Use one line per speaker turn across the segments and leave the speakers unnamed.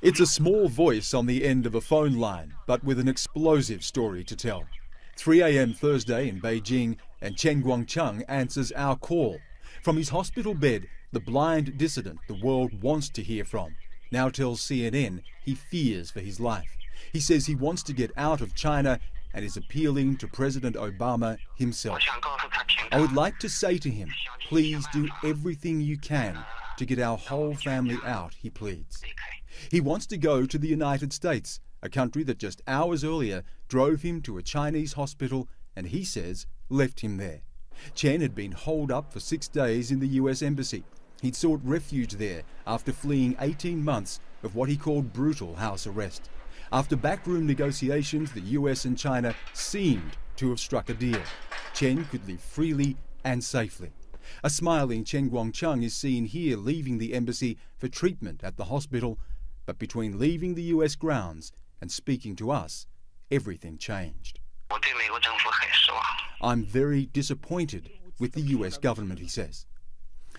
It's a small voice on the end of a phone line, but with an explosive story to tell. 3 a.m. Thursday in Beijing, and Chen Guangcheng answers our call. From his hospital bed, the blind dissident the world wants to hear from now tells CNN he fears for his life. He says he wants to get out of China and is appealing to President Obama himself. I would like to say to him, please do everything you can to get our whole family out, he pleads. He wants to go to the United States, a country that just hours earlier drove him to a Chinese hospital and he says left him there. Chen had been holed up for 6 days in the US Embassy. He'd sought refuge there after fleeing 18 months of what he called brutal house arrest. After backroom negotiations, the US and China seemed to have struck a deal. Chen could live freely and safely. A smiling Chen Guangcheng is seen here leaving the embassy for treatment at the hospital. But between leaving the US grounds and speaking to us, everything changed. I'm very disappointed with the US government, he says.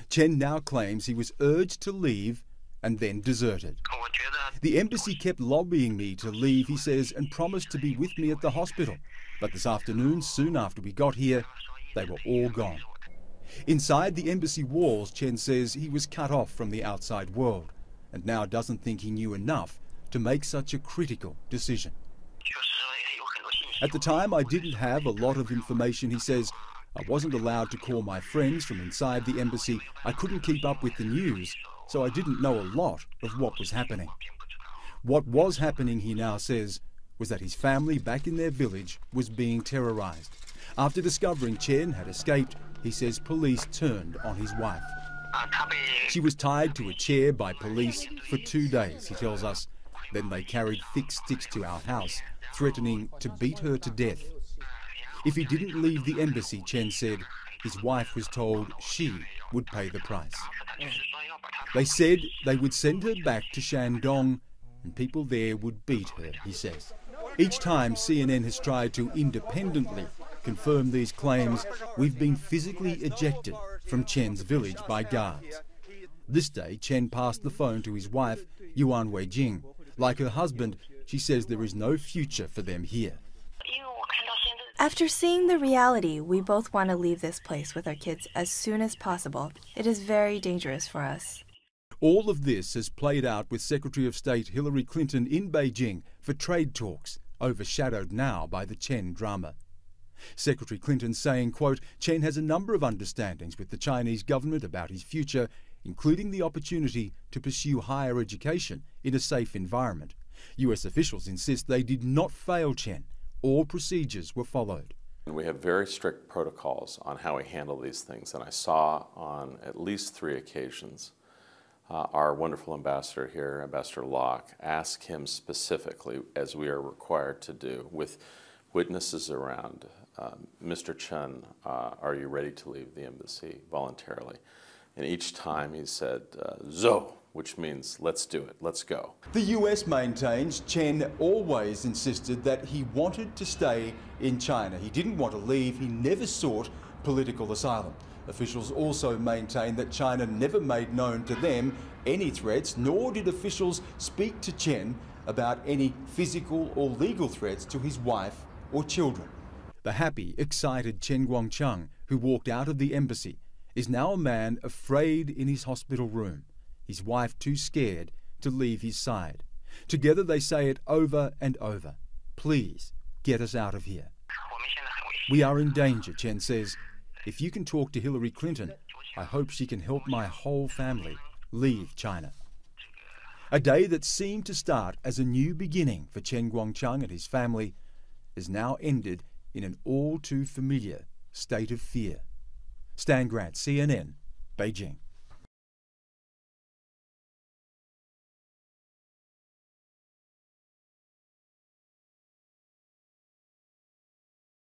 Chen now claims he was urged to leave and then deserted. The embassy kept lobbying me to leave, he says, and promised to be with me at the hospital. But this afternoon, soon after we got here, they were all gone. Inside the embassy walls, Chen says he was cut off from the outside world and now doesn't think he knew enough to make such a critical decision. At the time, I didn't have a lot of information, he says. I wasn't allowed to call my friends from inside the embassy. I couldn't keep up with the news, so I didn't know a lot of what was happening. What was happening, he now says, was that his family back in their village was being terrorized. After discovering Chen had escaped, he says police turned on his wife. She was tied to a chair by police for 2 days, he tells us. Then they carried thick sticks to our house, threatening to beat her to death. If he didn't leave the embassy, Chen said, his wife was told she would pay the price. They said they would send her back to Shandong and people there would beat her, he says. Each time CNN has tried to independently confirm these claims, we've been physically ejected from Chen's village by guards. This day, Chen passed the phone to his wife, Yuan Weijing. Like her husband, she says there is no future for them here.
After seeing the reality, we both want to leave this place with our kids as soon as possible. It is very dangerous for us.
All of this has played out with Secretary of State Hillary Clinton in Beijing for trade talks, overshadowed now by the Chen drama. Secretary Clinton saying, quote, Chen has a number of understandings with the Chinese government about his future, including the opportunity to pursue higher education in a safe environment. US officials insist they did not fail Chen. All procedures were followed.
We have very strict protocols on how we handle these things, and I saw on at least 3 occasions our wonderful ambassador here, Ambassador Locke, ask him specifically, as we are required to do, with witnesses around, Mr. Chen, are you ready to leave the embassy voluntarily? And each time he said, zo, which means let's do it, let's go.
The US maintains Chen always insisted that he wanted to stay in China. He didn't want to leave. He never sought political asylum. Officials also maintain that China never made known to them any threats, nor did officials speak to Chen about any physical or legal threats to his wife or children. The happy, excited Chen Guangcheng, who walked out of the embassy, is now a man afraid in his hospital room, his wife too scared to leave his side. Together they say it over and over. Please, get us out of here. We are in danger, Chen says. If you can talk to Hillary Clinton, I hope she can help my whole family leave China. A day that seemed to start as a new beginning for Chen Guangcheng and his family has now ended in an all too familiar state of fear. Stan Grant, CNN, Beijing.